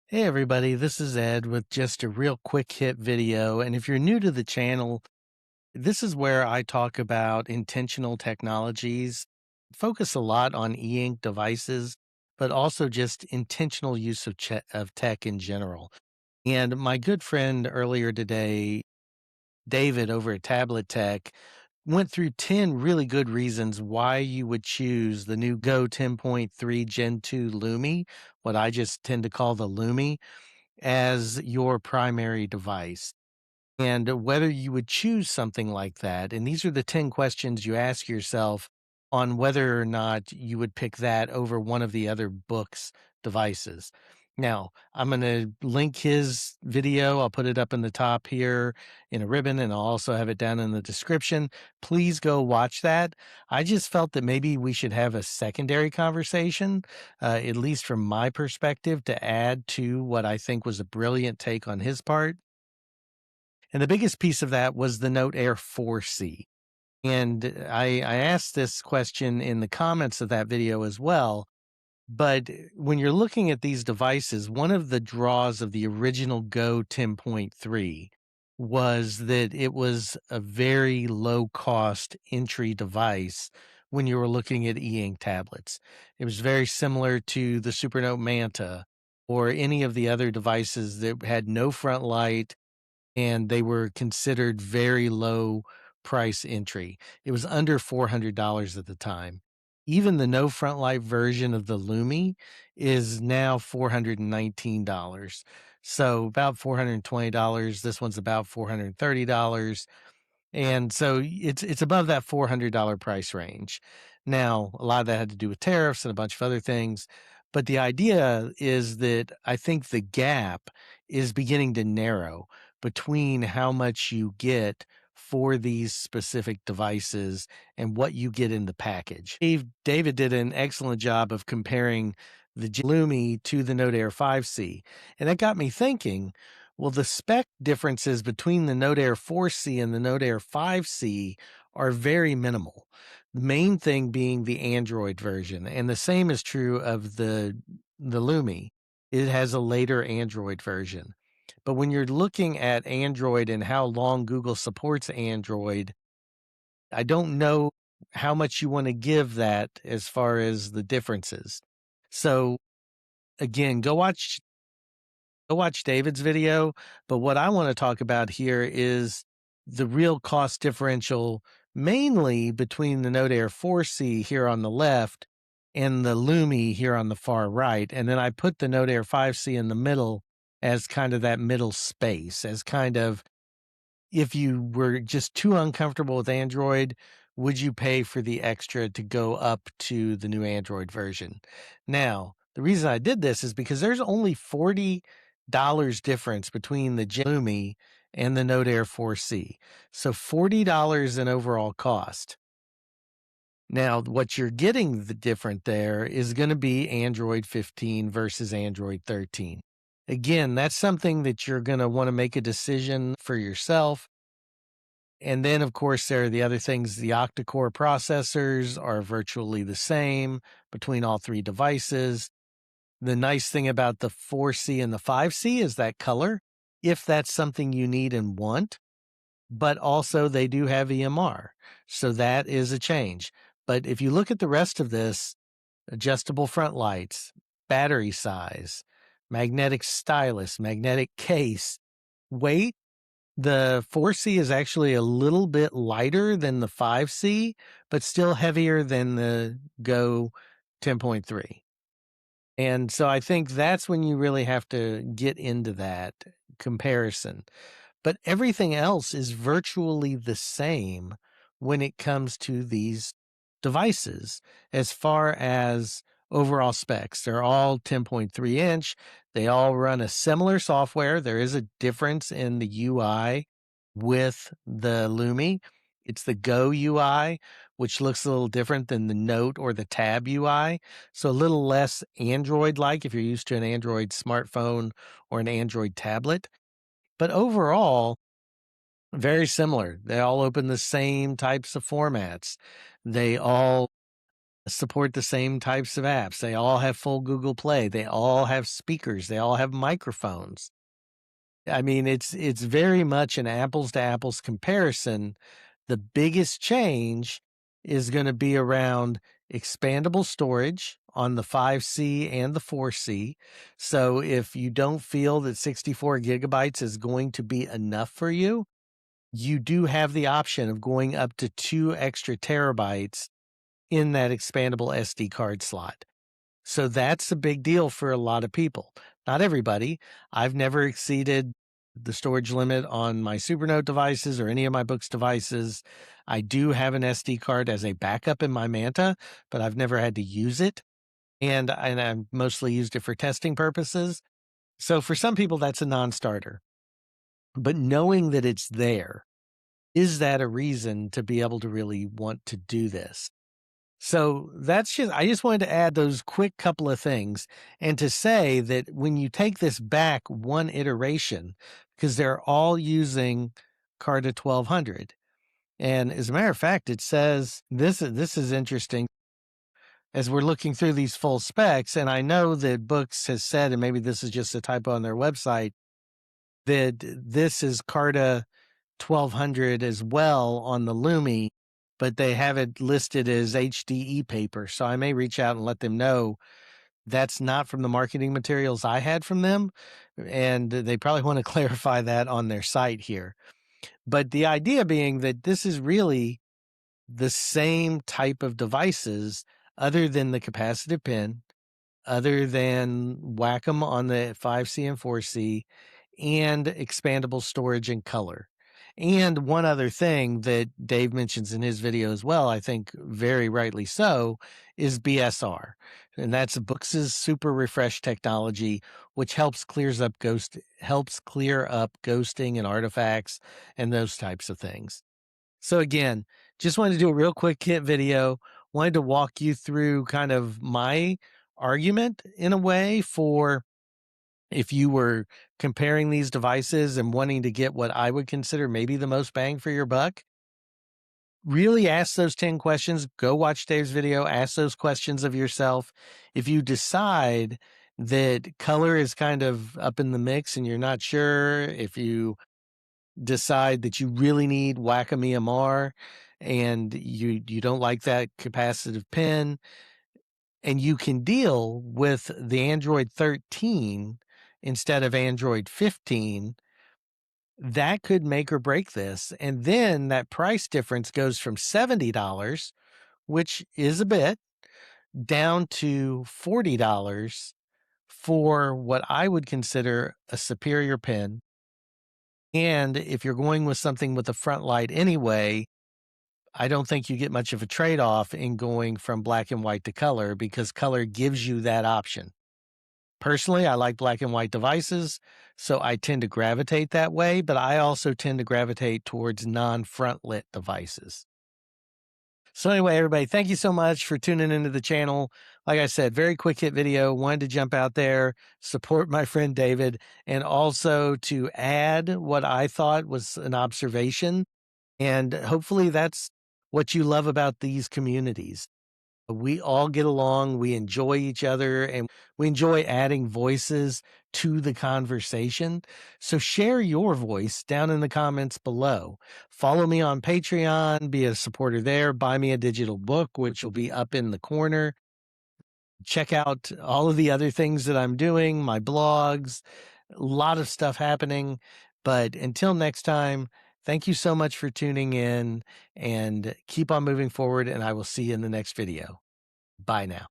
Hey everybody, this is Ed with just a real quick hit video. And if you're new to the channel, this is where I talk about intentional technologies, focus a lot on e-ink devices, but also just intentional use of tech in general. And my good friend earlier today, David over at Tablet Tech, went through 10 really good reasons why you would choose the new Go 10.3 Gen 2 Lumi, what I just tend to call the Lumi, as your primary device, and whether you would choose something like that. And these are the 10 questions you ask yourself on whether or not you would pick that over one of the other BOOX devices. Now, I'm going to link his video. I'll put it up in the top here in a ribbon, and I'll also have it down in the description. Please go watch that. I just felt that maybe we should have a secondary conversation, at least from my perspective, to add to what I think was a brilliant take on his part. And the biggest piece of that was the Note Air 4C. And I asked this question in the comments of that video as well. But when you're looking at these devices, one of the draws of the original Go 10.3 was that it was a very low cost entry device when you were looking at e-ink tablets. It was very similar to the Supernote Manta or any of the other devices that had no front light, and they were considered very low price entry. It was under $400 at the time. Even the no front light version of the Lumi is now $419. So about $420. This one's about $430. And so it's above that $400 price range. Now, a lot of that had to do with tariffs and a bunch of other things, but the idea is that I think the gap is beginning to narrow between how much you get for these specific devices and what you get in the package. David did an excellent job of comparing the Lumi to the Note Air 5C, and that got me thinking, well, the spec differences between the Note Air 4C and the Note Air 5C are very minimal. The main thing being the Android version, and the same is true of the Lumi. It has a later Android version. But when you're looking at Android and how long Google supports Android, I don't know how much you want to give that as far as the differences. So again, go watch David's video, but what I want to talk about here is the real cost differential, mainly between the Note Air 4C here on the left and the Lumi here on the far right. And then I put the Note Air 5C in the middle as kind of that middle space, as kind of, if you were just too uncomfortable with Android, would you pay for the extra to go up to the new Android version? Now, the reason I did this is because there's only $40 difference between the Lumi and the Note Air 4C. So $40 in overall cost. Now, what you're getting the different there is going to be Android 15 versus Android 13. Again, that's something that you're going to want to make a decision for yourself. And then, of course, there are the other things. The octa-core processors are virtually the same between all three devices. The nice thing about the 4C and the 5C is that color, if that's something you need and want. But also, they do have EMR. So that is a change. But if you look at the rest of this, adjustable front lights, battery size, magnetic stylus, magnetic case, weight, the 4C is actually a little bit lighter than the 5C, but still heavier than the Go 10.3. And so I think that's when you really have to get into that comparison. But everything else is virtually the same when it comes to these devices as far as overall specs. They're all 10.3 inch. They all run a similar software. There is a difference in the UI with the Lumi. It's the Go UI, which looks a little different than the Note or the Tab UI. So a little less Android-like if you're used to an Android smartphone or an Android tablet. But overall, very similar. They all open the same types of formats. They all support the same types of apps. They all have full Google Play. They all have speakers. They all have microphones. I mean, it's very much an apples to apples comparison. The biggest change is going to be around expandable storage on the 5C and the 4C. So if you don't feel that 64 gigabytes is going to be enough for you, you do have the option of going up to 2 extra terabytes in that expandable SD card slot. So that's a big deal for a lot of people. Not everybody. I've never exceeded the storage limit on my Supernote devices or any of my Books devices. I do have an SD card as a backup in my Manta, but I've never had to use it. And I've mostly used it for testing purposes. So for some people, that's a non-starter. But knowing that it's there, is that a reason to be able to really want to do this? So I just wanted to add those quick couple of things and to say that when you take this back one iteration, because they're all using Carta 1200. And as a matter of fact, it says this is interesting as we're looking through these full specs. And I know that Books has said, and maybe this is just a typo on their website, that this is Carta 1200 as well on the Lumi, but they have it listed as HDE paper. So I may reach out and let them know that's not from the marketing materials I had from them. And they probably want to clarify that on their site here. But the idea being that this is really the same type of devices, other than the capacitive pin, other than Wacom on the 5C and 4C, and expandable storage and color. And one other thing that Dave mentions in his video as well, I think very rightly so, is BSR. And that's Books' super refresh technology, which helps clear up ghosting and artifacts and those types of things. So again, just wanted to do a real quick hit video. Wanted to walk you through kind of my argument in a way for if you were comparing these devices and wanting to get what I would consider maybe the most bang for your buck. Really ask those 10 questions. Go watch Dave's video. Ask those questions of yourself. If you decide that color is kind of up in the mix and you're not sure, if you decide that you really need Wacom EMR and you don't like that capacitive pin, and you can deal with the Android 13 instead of Android 15, that could make or break this. And then that price difference goes from $70, which is a bit, down to $40 for what I would consider a superior pen. And if you're going with something with a front light anyway, I don't think you get much of a trade off in going from black and white to color because color gives you that option. Personally, I like black and white devices, so I tend to gravitate that way, but I also tend to gravitate towards non-front lit devices. So anyway, everybody, thank you so much for tuning into the channel. Like I said, very quick hit video. Wanted to jump out there, support my friend David, and also to add what I thought was an observation. And hopefully that's what you love about these communities. We all get along, we enjoy each other, and we enjoy adding voices to the conversation. So share your voice down in the comments below. Follow me on Patreon, be a supporter there, buy me a digital book, which will be up in the corner. Check out all of the other things that I'm doing, my blogs, a lot of stuff happening. But until next time, thank you so much for tuning in and keep on moving forward. And I will see you in the next video. Bye now.